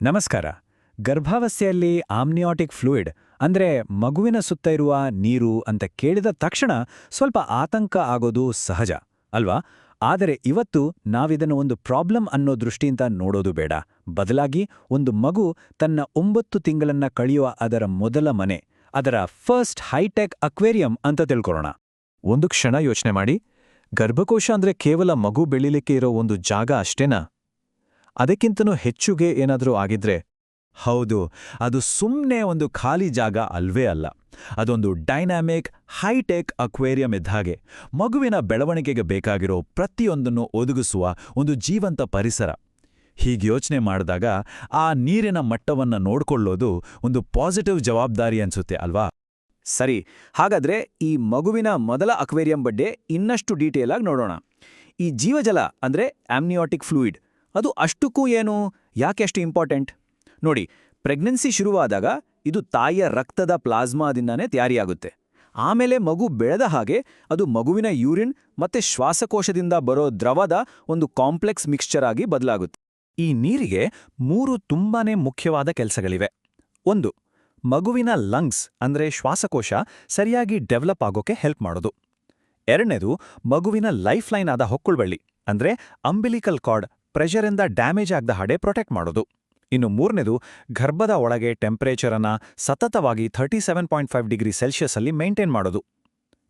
ನಮಸ್ಕಾರ. ಗರ್ಭಾವಸ್ಥೆಯಲ್ಲಿ amniotic fluid ಅಂದ್ರೆ ಮಗುವಿನ ಸುತ್ತ ಇರುವ ನೀರು ಅಂತ ಕೇಳಿದ ತಕ್ಷಣ ಸ್ವಲ್ಪ ಆತಂಕ ಆಗೋದು ಸಹಜ ಅಲ್ವಾ? ಆದರೆ ಇವತ್ತು ನಾವಿದನ್ನು ಒಂದು ಪ್ರಾಬ್ಲಮ್ ಅನ್ನೋ ದೃಷ್ಟಿಯಿಂದ ನೋಡೋದು ಬೇಡ. ಬದಲಾಗಿ ಒಂದು ಮಗು ತನ್ನ 9 ತಿಂಗಳನ್ನ ಕಳೆಯುವ ಅದರ ಮೊದಲ ಮನೆ, ಅದರ ಫಸ್ಟ್ ಹೈಟೆಕ್ ಅಕ್ವೇರಿಯಂ ಅಂತ ತಿಳ್ಕೊಳ್ಳೋಣ. ಒಂದು ಕ್ಷಣ ಯೋಚನೆ ಮಾಡಿ. ಗರ್ಭಕೋಶ ಅಂದ್ರೆ ಕೇವಲ ಮಗು ಬೆಳಿಲಿಕ್ಕೆ ಇರೋ ಒಂದು ಜಾಗ ಅಷ್ಟೇನಾ? ಅದಕ್ಕಿಂತನೂ ಹೆಚ್ಚುಗೆ ಏನಾದರೂ ಆಗಿದ್ರೆ? ಹೌದು, ಅದು ಸುಮ್ಮನೆ ಒಂದು ಖಾಲಿ ಜಾಗ ಅಲ್ವೇ ಅಲ್ಲ. ಅದೊಂದು ಡೈನಾಮಿಕ್ ಹೈಟೆಕ್ ಅಕ್ವೇರಿಯಂ ಇದ್ದ ಹಾಗೆ, ಮಗುವಿನ ಬೆಳವಣಿಗೆಗೆ ಬೇಕಾಗಿರೋ ಪ್ರತಿಯೊಂದನ್ನು ಒದಗಿಸುವ ಒಂದು ಜೀವಂತ ಪರಿಸರ. ಹೀಗೆ ಯೋಚನೆ ಮಾಡಿದಾಗ ಆ ನೀರಿನ ಮಟ್ಟವನ್ನು ನೋಡ್ಕೊಳ್ಳೋದು ಒಂದು ಪಾಸಿಟಿವ್ ಜವಾಬ್ದಾರಿ ಅನ್ಸುತ್ತೆ ಅಲ್ವಾ? ಸರಿ, ಹಾಗಾದ್ರೆ ಈ ಮಗುವಿನ ಮೊದಲ ಅಕ್ವೇರಿಯಂ ಬಗ್ಗೆ ಇನ್ನಷ್ಟು ಡೀಟೇಲ್ ಆಗಿ ನೋಡೋಣ. ಈ ಜೀವಜಲ ಅಂದ್ರೆ ಆಮ್ನಿಯಾಟಿಕ್ ಫ್ಲೂಯಿಡ್, ಅದು ಅಷ್ಟಕ್ಕೂ ಏನು, ಯಾಕೆ ಅಷ್ಟು ಇಂಪಾರ್ಟೆಂಟ್? ನೋಡಿ, ಪ್ರೆಗ್ನೆನ್ಸಿ ಶುರುವಾದಾಗ ಇದು ತಾಯಿಯ ರಕ್ತದ ಪ್ಲಾಸ್ಮಾದಿಂದಾನೇ ತಯಾರಿಯಾಗುತ್ತೆ. ಆಮೇಲೆ ಮಗು ಬೆಳೆದ ಹಾಗೆ ಅದು ಮಗುವಿನ ಯೂರಿನ್ ಮತ್ತೆ ಶ್ವಾಸಕೋಶದಿಂದ ಬರೋ ದ್ರವದ ಒಂದು ಕಾಂಪ್ಲೆಕ್ಸ್ ಮಿಕ್ಸ್ಚರ್ ಆಗಿ ಬದಲಾಗುತ್ತೆ. ಈ ನೀರಿಗೆ 3 ತುಂಬಾನೇ ಮುಖ್ಯವಾದ ಕೆಲಸಗಳಿವೆ. 1. ಮಗುವಿನ ಲಂಗ್ಸ್ ಅಂದ್ರೆ ಶ್ವಾಸಕೋಶ ಸರಿಯಾಗಿ ಡೆವಲಪ್ ಆಗೋಕೆ ಹೆಲ್ಪ್ ಮಾಡೋದು. 2ನೇದು, ಮಗುವಿನ ಲೈಫ್ ಲೈನ್ ಆದ ಹೊಕ್ಕುಳ್ಬಳ್ಳಿ ಅಂದ್ರೆ ಅಂಬಿಲಿಕಲ್ ಕಾರ್ಡ್ ಪ್ರೆಷರಿಂದ ಡ್ಯಾಮೇಜ್ ಆಗದ ಹಾಗೆ ಪ್ರೊಟೆಕ್ಟ್ ಮಾಡೋದು. ಇನ್ನು 3ನೇದು, ಗರ್ಭದ ಒಳಗೆ ಟೆಂಪರೇಚರನ್ನ ಸತತವಾಗಿ 37.5 ಡಿಗ್ರಿ ಸೆಲ್ಸಿಯಸ್ ಅಲ್ಲಿ ಮೇಂಟೈನ್ ಮಾಡೋದು.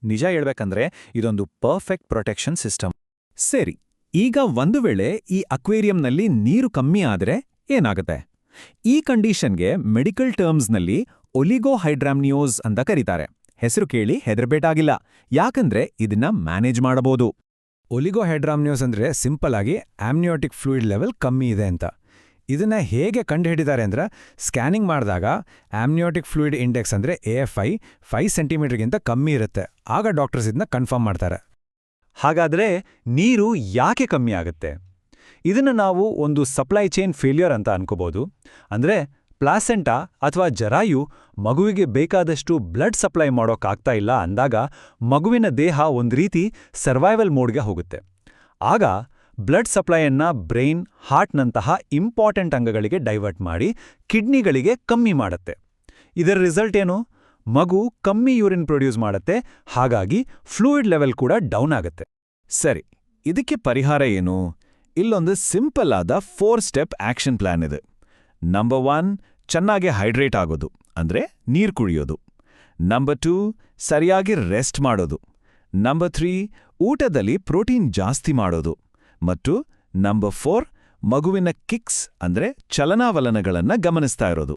ನಿಜ ಹೇಳ್ಬೇಕಂದ್ರೆ ಇದೊಂದು ಪರ್ಫೆಕ್ಟ್ ಪ್ರೊಟೆಕ್ಷನ್ ಸಿಸ್ಟಮ್. ಸರಿ, ಈಗ ಒಂದು ವೇಳೆ ಈ ಅಕ್ವೇರಿಯಂನಲ್ಲಿ ನೀರು ಕಮ್ಮಿ ಆದ್ರೆ ಏನಾಗುತ್ತೆ? ಈ ಕಂಡೀಷನ್ಗೆ ಮೆಡಿಕಲ್ ಟರ್ಮ್ಸ್ನಲ್ಲಿ ಒಲಿಗೋಹೈಡ್ರಾಮ್ನಿಯೋಸ್ ಅಂತ ಕರೀತಾರೆ. ಹೆಸರು ಕೇಳಿ ಹೆದರ್ಬೇಟಾಗಿಲ್ಲ, ಯಾಕಂದ್ರೆ ಇದನ್ನ ಮ್ಯಾನೇಜ್ ಮಾಡಬಹುದು. ಒಲಿಗೋಹೈಡ್ರಾಮ್ನಿಯೋಸ್ ಅಂದ್ರೆ ಸಿಂಪಲ್ ಆಗಿ ಆಮ್ನಿಯಾಟಿಕ್ ಫ್ಲೂಯಿಡ್ ಲೆವೆಲ್ ಕಮ್ಮಿ ಇದೆ ಅಂತ. ಇದನ್ನ ಹೇಗೆ ಕಂಡುಹಿಡಿತಾರೆ ಅಂದ್ರೆ, ಸ್ಕ್ಯಾನಿಂಗ್ ಮಾಡಿದಾಗ ಆಮ್ನಿಯಾಟಿಕ್ ಫ್ಲೂಯಿಡ್ ಇಂಡೆಕ್ಸ್ ಅಂದ್ರೆ AFI 5 ಸೆಂಟಿಮೀಟರ್ಗಿಂತ ಕಮ್ಮಿ ಇರುತ್ತೆ. ಆಗ ಡಾಕ್ಟರ್ಸ್ ಇದನ್ನ ಕನ್ಫರ್ಮ್ ಮಾಡ್ತಾರೆ. ಹಾಗಾದ್ರೆ ನೀರು ಯಾಕೆ ಕಮ್ಮಿ ಆಗುತ್ತೆ? ಇದನ್ನು ನಾವು ಒಂದು ಸಪ್ಲೈ ಚೈನ್ ಫೇಲ್ಯೂರ್ ಅಂತ ಅನ್ಕೋಬಹುದು. ಅಂದ್ರೆ ಪ್ಲಾಸೆಂಟಾ ಅಥವಾ ಜರಾಯು ಮಗುವಿಗೆ ಬೇಕಾದಷ್ಟು ಬ್ಲಡ್ ಸಪ್ಲೈ ಮಾಡೋಕ್ಕಾಗ್ತಾ ಇಲ್ಲ ಅಂದಾಗ ಮಗುವಿನ ದೇಹ ಒಂದು ರೀತಿ ಸರ್ವೈವಲ್ ಮೋಡ್ಗೆ ಹೋಗುತ್ತೆ. ಆಗ ಬ್ಲಡ್ ಸಪ್ಲೈಯನ್ನ ಬ್ರೈನ್, ಹಾರ್ಟ್ನಂತಹ ಇಂಪಾರ್ಟೆಂಟ್ ಅಂಗಗಳಿಗೆ ಡೈವರ್ಟ್ ಮಾಡಿ ಕಿಡ್ನಿಗಳಿಗೆ ಕಮ್ಮಿ ಮಾಡುತ್ತೆ. ಇದರ ರಿಸಲ್ಟ್ ಏನು? ಮಗು ಕಮ್ಮಿ ಯೂರಿನ್ ಪ್ರೊಡ್ಯೂಸ್ ಮಾಡುತ್ತೆ, ಹಾಗಾಗಿ ಫ್ಲೂಯಿಡ್ ಲೆವೆಲ್ ಕೂಡ ಡೌನ್ ಆಗುತ್ತೆ. ಸರಿ, ಇದಕ್ಕೆ ಪರಿಹಾರ ಏನು? ಇಲ್ಲೊಂದು ಸಿಂಪಲ್ ಆದ 4 ಸ್ಟೆಪ್ ಆಕ್ಷನ್ ಪ್ಲಾನ್ ಇದೆ. ನಂಬರ್ 1, ಚೆನ್ನಾಗಿ ಹೈಡ್ರೇಟ್ ಆಗೋದು ಅಂದ್ರೆ ನೀರು ಕುಡಿಯೋದು. ನಂಬರ್ 2, ಸರಿಯಾಗಿ ರೆಸ್ಟ್ ಮಾಡೋದು. ನಂಬರ್ 3, ಊಟದಲ್ಲಿ ಪ್ರೋಟೀನ್ ಜಾಸ್ತಿ ಮಾಡೋದು. ಮತ್ತು ನಂಬರ್ 4, ಮಗುವಿನ ಕಿಕ್ಸ್ ಅಂದ್ರೆ ಚಲನಾವಲನಗಳನ್ನ ಗಮನಿಸ್ತಾ ಇರೋದು.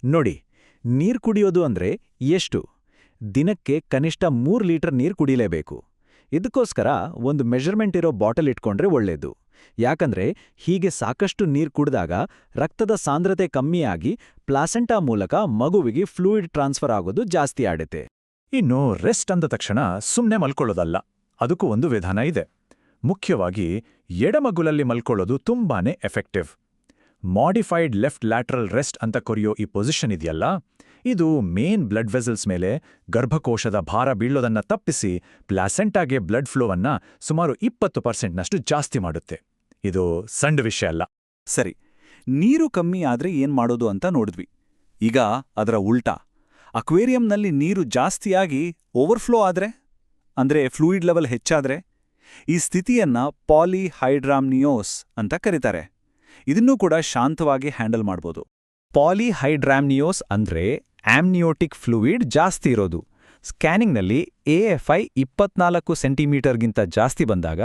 ನೋಡಿ, ನೀರು ಕುಡಿಯೋದು ಅಂದ್ರೆ ಎಷ್ಟು? ದಿನಕ್ಕೆ ಕನಿಷ್ಠ 3 ಲೀಟರ್ ನೀರು ಕುಡಿಲೇಬೇಕು. ಇದಕ್ಕೋಸ್ಕರ ಒಂದು ಮೆಜರ್ಮೆಂಟ್ ಇರೋ ಬಾಟಲ್ ಇಟ್ಕೊಂಡ್ರೆ ಒಳ್ಳೇದು. ಯಾಕಂದ್ರೆ ಹೀಗೆ ಸಾಕಷ್ಟು ನೀರು ಕುಡಿದಾಗ ರಕ್ತದ ಸಾಂದ್ರತೆ ಕಮ್ಮಿಯಾಗಿ ಪ್ಲಾಸೆಂಟಾ ಮೂಲಕ ಮಗುವಿಗೆ ಫ್ಲೂಯಿಡ್ ಟ್ರಾನ್ಸ್ಫರ್ ಆಗೋದು ಜಾಸ್ತಿ ಆಡುತ್ತೆ. ಇನ್ನು ರೆಸ್ಟ್ ಅಂದ ತಕ್ಷಣ ಸುಮ್ಮನೆ ಮಲ್ಕೊಳ್ಳೋದಲ್ಲ, ಅದಕ್ಕೂ ಒಂದು ವಿಧಾನ ಇದೆ. ಮುಖ್ಯವಾಗಿ ಎಡಮಗುಲಲ್ಲಿ ಮಲ್ಕೊಳ್ಳೋದು ತುಂಬಾನೇ effective. Modified left lateral rest ಅಂತ ಕರೆಯೋ ಈ ಪೊಸಿಷನ್ ಇದೆಯಲ್ಲ, ಇದು ಮೇನ್ ಬ್ಲಡ್ ವೆಸಲ್ಸ್ ಮೇಲೆ ಗರ್ಭಕೋಶದ ಭಾರ ಬೀಳೋದನ್ನ ತಪ್ಪಿಸಿ ಪ್ಲಾಸೆಂಟಾಗೆ ಬ್ಲಡ್ ಫ್ಲೋವನ್ನ ಸುಮಾರು 20% ಜಾಸ್ತಿ ಮಾಡುತ್ತೆ. ಇದು ಸಣ್ಣ ವಿಷಯ ಅಲ್ಲ. ಸರಿ, ನೀರು ಕಮ್ಮಿ ಆದ್ರೆ ಏನ್ ಮಾಡೋದು ಅಂತ ನೋಡಿದ್ವಿ. ಈಗ ಅದರ ಉಲ್ಟಾ, ಅಕ್ವೇರಿಯಂನಲ್ಲಿ ನೀರು ಜಾಸ್ತಿಯಾಗಿ ಓವರ್ಫ್ಲೋ ಆದ್ರೆ, ಅಂದ್ರೆ ಫ್ಲೂಯಿಡ್ ಲೆವೆಲ್ ಹೆಚ್ಚಾದ್ರೆ, ಈ ಸ್ಥಿತಿಯನ್ನ ಪಾಲಿಹೈಡ್ರಾಮ್ನಿಯೋಸ್ ಅಂತ ಕರೀತಾರೆ. ಇದನ್ನೂ ಕೂಡ ಶಾಂತವಾಗಿ ಹ್ಯಾಂಡಲ್ ಮಾಡ್ಬೋದು. ಪಾಲಿಹೈಡ್ರಾಮ್ನಿಯೋಸ್ ಅಂದ್ರೆ ಆಮ್ನಿಯೋಟಿಕ್ ಫ್ಲೂಯಿಡ್ ಜಾಸ್ತಿ ಇರೋದು. ಸ್ಕ್ಯಾನಿಂಗ್ನಲ್ಲಿ AFI 24 ಸೆಂಟಿಮೀಟರ್ಗಿಂತ ಜಾಸ್ತಿ ಬಂದಾಗ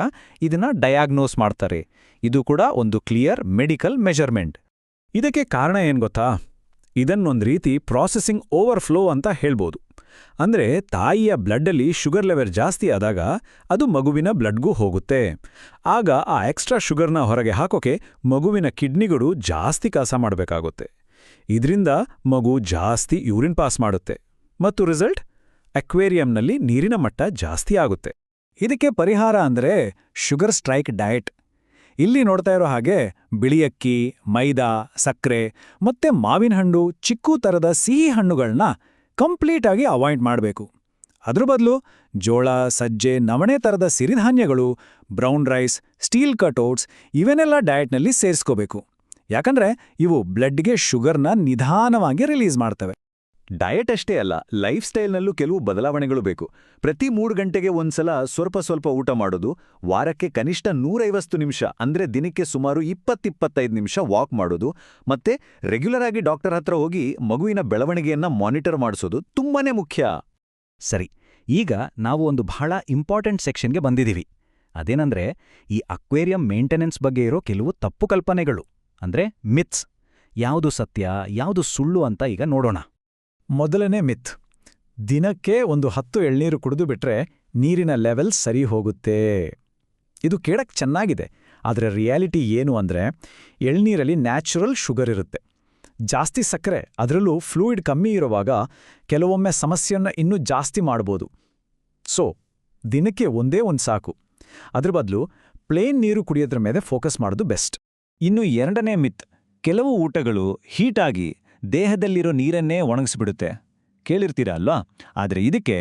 ಇದನ್ನ ಡಯಾಗ್ನೋಸ್ ಮಾಡ್ತಾರೆ. ಇದು ಕೂಡ ಒಂದು ಕ್ಲಿಯರ್ ಮೆಡಿಕಲ್ ಮೆಜರ್ಮೆಂಟ್. ಇದಕ್ಕೆ ಕಾರಣ ಏನ್ ಗೊತ್ತಾ? ಇದನ್ನೊಂದು ರೀತಿ ಪ್ರಾಸೆಸಿಂಗ್ ಓವರ್ಫ್ಲೋ ಅಂತ ಹೇಳ್ಬೋದು. ಅಂದ್ರೆ ತಾಯಿಯ ಬ್ಲಡ್ಡಲ್ಲಿ ಶುಗರ್ ಲೆವೆಲ್ ಜಾಸ್ತಿ ಆದಾಗ ಅದು ಮಗುವಿನ ಬ್ಲಡ್ಗೂ ಹೋಗುತ್ತೆ. ಆಗ ಆ ಎಕ್ಸ್ಟ್ರಾ ಶುಗರ್ನ ಹೊರಗೆ ಹಾಕೋಕೆ ಮಗುವಿನ ಕಿಡ್ನಿಗಳು ಜಾಸ್ತಿ ಕೆಲಸ ಮಾಡಬೇಕಾಗುತ್ತೆ. ಇದರಿಂದ ಮಗು ಜಾಸ್ತಿ ಯೂರಿನ್ ಪಾಸ್ ಮಾಡುತ್ತೆ ಮತ್ತು ರಿಸಲ್ಟ್ ಅಕ್ವೇರಿಯಂನಲ್ಲಿ ನೀರಿನ ಮಟ್ಟ ಜಾಸ್ತಿ ಆಗುತ್ತೆ. ಇದಕ್ಕೆ ಪರಿಹಾರ ಅಂದ್ರೆ ಶುಗರ್ ಸ್ಟ್ರೈಕ್ ಡಯಟ್. ಇಲ್ಲಿ ನೋಡ್ತಾ ಇರೋ ಹಾಗೆ ಬಿಳಿಯಕ್ಕಿ, ಮೈದಾ, ಸಕ್ಕರೆ ಮತ್ತೆ ಮಾವಿನ ಹಣ್ಣು, ಚಿಕ್ಕು ತರದ ಸಿಹಿ ಹಣ್ಣುಗಳನ್ನ ಕಂಪ್ಲೀಟ್ ಆಗಿ ಅವಾಯ್ಡ್ ಮಾಡಬೇಕು. ಅದ್ರ ಬದಲು ಜೋಳ, ಸಜ್ಜೆ, ನವಣೆ ತರದ ಸಿರಿಧಾನ್ಯಗಳು, brown rice, steel cut oats ಇವನ್ನೆಲ್ಲ ಡಯಟ್ನಲ್ಲಿ ಸೇರಿಸ್ಕೋಬೇಕು. ಯಾಕಂದ್ರೆ ಇವು ಬ್ಲಡ್ಗೆ ಶುಗರ್ನ ನಿಧಾನವಾಗಿ ರಿಲೀಸ್ ಮಾಡ್ತವೆ. ಡಯಟ್ ಅಷ್ಟೇ ಅಲ್ಲ, ಲೈಫ್ ಸ್ಟೈಲ್ನಲ್ಲೂ ಕೆಲವು ಬದಲಾವಣೆಗಳು ಬೇಕು. ಪ್ರತಿ 3 ಗಂಟೆಗೆ ಒಂದ್ಸಲ ಸ್ವಲ್ಪ ಊಟ ಮಾಡೋದು, ವಾರಕ್ಕೆ ಕನಿಷ್ಠ 150 ನಿಮಿಷ ಅಂದ್ರೆ ದಿನಕ್ಕೆ ಸುಮಾರು 20-25 ನಿಮಿಷ ವಾಕ್ ಮಾಡೋದು, ಮತ್ತೆ ರೆಗ್ಯುಲರ್ ಆಗಿ ಡಾಕ್ಟರ್ ಹತ್ರ ಹೋಗಿ ಮಗುವಿನ ಬೆಳವಣಿಗೆಯನ್ನ ಮಾನಿಟರ್ ಮಾಡಿಸೋದು ತುಂಬಾನೇ ಮುಖ್ಯ. ಸರಿ, ಈಗ ನಾವು ಒಂದು ಬಹಳ ಇಂಪಾರ್ಟೆಂಟ್ ಸೆಕ್ಷನ್ಗೆ ಬಂದಿದ್ದೀವಿ. ಅದೇನಂದ್ರೆ ಈ ಅಕ್ವೇರಿಯಂ ಮೇಂಟೆನೆನ್ಸ್ ಬಗ್ಗೆ ಇರೋ ಕೆಲವು ತಪ್ಪು ಕಲ್ಪನೆಗಳು, ಅಂದ್ರೆ ಮಿತ್ಸ್. ಯಾವುದು ಸತ್ಯ, ಯಾವುದು ಸುಳ್ಳು ಅಂತ ಈಗ ನೋಡೋಣ. ಮೊದಲನೇ ಮಿತ್, ದಿನಕ್ಕೆ ಒಂದು 10 ಎಳ್ನೀರು ಕುಡಿದು ಬಿಟ್ರೆ ನೀರಿನ ಲೆವೆಲ್ ಸರಿ ಹೋಗುತ್ತೆ. ಇದು ಕೇಳಕ್ ಚೆನ್ನಾಗಿದೆ, ಆದರೆ ರಿಯಾಲಿಟಿ ಏನು ಅಂದ್ರೆ ಎಳ್ನೀರಲ್ಲಿ ನ್ಯಾಚುರಲ್ ಶುಗರ್ ಇರುತ್ತೆ. ಜಾಸ್ತಿ ಸಕ್ಕರೆ, ಅದರಲ್ಲೂ ಫ್ಲೂಯಿಡ್ ಕಮ್ಮಿ ಇರುವಾಗ ಕೆಲವೊಮ್ಮೆ ಸಮಸ್ಯೆಯನ್ನ ಇನ್ನೂ ಜಾಸ್ತಿ ಮಾಡ್ಬೋದು. ಸೊ ದಿನಕ್ಕೆ ಒಂದೇ ಒಂದು ಸಾಕು. ಅದ್ರ ಬದಲು ಪ್ಲೇನ್ ನೀರು ಕುಡಿಯೋದ್ರ ಮೇಲೆ ಫೋಕಸ್ ಮಾಡೋದು ಬೆಸ್ಟ್. ಇನ್ನು ಎರಡನೇ ಮಿತ್, ಕೆಲವು ಊಟಗಳು ಹೀಟಾಗಿ ದೇಹದಲ್ಲಿರೋ ನೀರನ್ನೇ ಒಣಗಿಸ್ಬಿಡುತ್ತೆ. ಕೇಳಿರ್ತೀರ ಅಲ್ವಾ? ಆದರೆ ಇದಕ್ಕೆ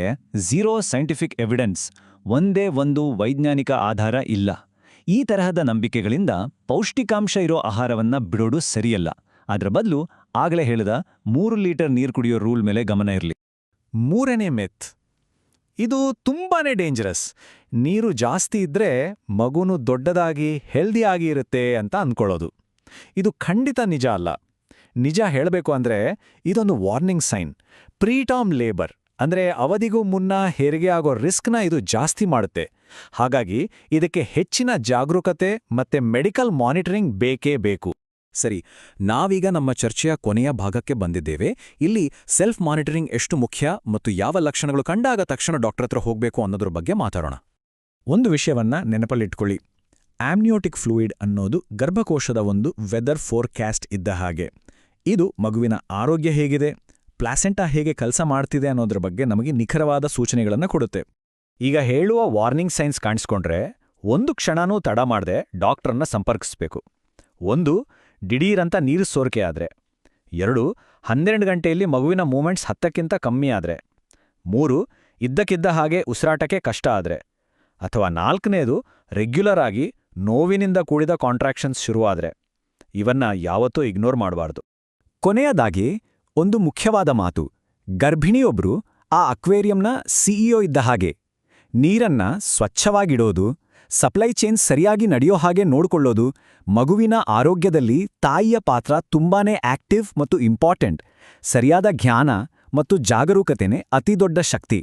ಝೀರೋ ಸೈಂಟಿಫಿಕ್ ಎವಿಡೆನ್ಸ್, ಒಂದೇ ಒಂದು ವೈಜ್ಞಾನಿಕ ಆಧಾರ ಇಲ್ಲ. ಈ ತರಹದ ನಂಬಿಕೆಗಳಿಂದ ಪೌಷ್ಟಿಕಾಂಶ ಇರೋ ಆಹಾರವನ್ನ ಬಿಡೋದು ಸರಿಯಲ್ಲ. ಅದರ ಬದಲು ಆಗಲೇ ಹೇಳಿದ 3 ಲೀಟರ್ ನೀರು ಕುಡಿಯೋ ರೂಲ್ ಮೇಲೆ ಗಮನ ಇರಲಿ. ಮೂರನೇ ಮಿತ್, ಇದು ತುಂಬಾನೇ ಡೇಂಜರಸ್. ನೀರು ಜಾಸ್ತಿ ಇದ್ರೆ ಮಗುನು ದೊಡ್ಡದಾಗಿ ಹೆಲ್ದಿಯಾಗಿ ಇರುತ್ತೆ ಅಂತ ಅಂದ್ಕೊಳ್ಳೋದು. ಇದು ಖಂಡಿತ ನಿಜ ಅಲ್ಲ. ನಿಜ ಹೇಳಬೇಕು ಅಂದ್ರೆ ಇದೊಂದು ವಾರ್ನಿಂಗ್ ಸೈನ್. ಪ್ರೀಟರ್ಮ್ ಲೇಬರ್ ಅಂದ್ರೆ ಅವಧಿಗೂ ಮುನ್ನ ಹೆರಿಗೆ ಆಗೋ ರಿಸ್ಕ್ನ ಇದು ಜಾಸ್ತಿ ಮಾಡುತ್ತೆ. ಹಾಗಾಗಿ ಇದಕ್ಕೆ ಹೆಚ್ಚಿನ ಜಾಗರೂಕತೆ ಮತ್ತೆ ಮೆಡಿಕಲ್ ಮಾನಿಟರಿಂಗ್ ಬೇಕೇ ಬೇಕು. ಸರಿ, ನಾವೀಗ ನಮ್ಮ ಚರ್ಚೆಯ ಕೊನೆಯ ಭಾಗಕ್ಕೆ ಬಂದಿದ್ದೇವೆ. ಇಲ್ಲಿ ಸೆಲ್ಫ್ ಮಾನಿಟರಿಂಗ್ ಎಷ್ಟು ಮುಖ್ಯ ಮತ್ತು ಯಾವ ಲಕ್ಷಣಗಳು ಕಂಡಾಗ ತಕ್ಷಣ ಡಾಕ್ಟರ್ ಹತ್ರ ಹೋಗಬೇಕು ಅನ್ನೋದ್ರ ಬಗ್ಗೆ ಮಾತಾಡೋಣ. ಒಂದು ವಿಷಯವನ್ನ ನೆನಪಲ್ಲಿಟ್ಕೊಳ್ಳಿ. ಆಮ್ನಿಯೋಟಿಕ್ ಫ್ಲೂಯಿಡ್ ಅನ್ನೋದು ಗರ್ಭಕೋಶದ ಒಂದು ವೆದರ್ ಫೋರ್ಕ್ಯಾಸ್ಟ್ ಇದ್ದ ಹಾಗೆ. ಇದು ಮಗುವಿನ ಆರೋಗ್ಯ ಹೇಗಿದೆ, ಪ್ಲಾಸೆಂಟಾ ಹೇಗೆ ಕೆಲಸ ಮಾಡ್ತಿದೆ ಅನ್ನೋದ್ರ ಬಗ್ಗೆ ನಮಗೆ ನಿಖರವಾದ ಸೂಚನೆಗಳನ್ನು ಕೊಡುತ್ತೆ. ಈಗ ಹೇಳುವ ವಾರ್ನಿಂಗ್ ಸೈನ್ಸ್ ಕಾಣಿಸ್ಕೊಂಡ್ರೆ ಒಂದು ಕ್ಷಣನೂ ತಡ ಮಾಡದೆ ಡಾಕ್ಟರನ್ನ ಸಂಪರ್ಕಿಸಬೇಕು. 1. ದಿಢೀರಂತ ನೀರು ಸೋರಿಕೆ ಆದ್ರೆ. 2. 12 ಗಂಟೆಯಲ್ಲಿ ಮಗುವಿನ ಮೂಮೆಂಟ್ಸ್ 10ಕ್ಕಿಂತ ಕಮ್ಮಿ ಆದ್ರೆ. 3. ಇದ್ದಕ್ಕಿದ್ದ ಹಾಗೆ ಉಸಿರಾಟಕ್ಕೆ ಕಷ್ಟ ಆದ್ರೆ. ಅಥವಾ 4ನೇದು ರೆಗ್ಯುಲರ್ ಆಗಿ ನೋವಿನಿಂದ ಕೂಡಿದ ಕಾಂಟ್ರಾಕ್ಷನ್ಸ್ ಶುರುವಾದ್ರೆ. ಇವನ್ನ ಯಾವತ್ತೂ ಇಗ್ನೋರ್ ಮಾಡಬಾರ್ದು. ಕೊನೆಯದಾಗಿ ಒಂದು ಮುಖ್ಯವಾದ ಮಾತು. ಗರ್ಭಿಣಿಯೊಬ್ರು ಆ ಅಕ್ವೇರಿಯಂನ ಸಿಇಒ ಇದ್ದ ಹಾಗೆ. ನೀರನ್ನ ಸ್ವಚ್ಛವಾಗಿಡೋದು, ಸಪ್ಲೈ ಚೈನ್ ಸರಿಯಾಗಿ ನಡೆಯೋ ಹಾಗೆ ನೋಡ್ಕೊಳ್ಳೋದು, ಮಗುವಿನ ಆರೋಗ್ಯದಲ್ಲಿ ತಾಯಿಯ ಪಾತ್ರ ತುಂಬಾನೇ ಆಕ್ಟಿವ್ ಮತ್ತು ಇಂಪಾರ್ಟೆಂಟ್. ಸರಿಯಾದ ಜ್ಞಾನ ಮತ್ತು ಜಾಗರೂಕತೆನೇ ಅತಿದೊಡ್ಡ ಶಕ್ತಿ.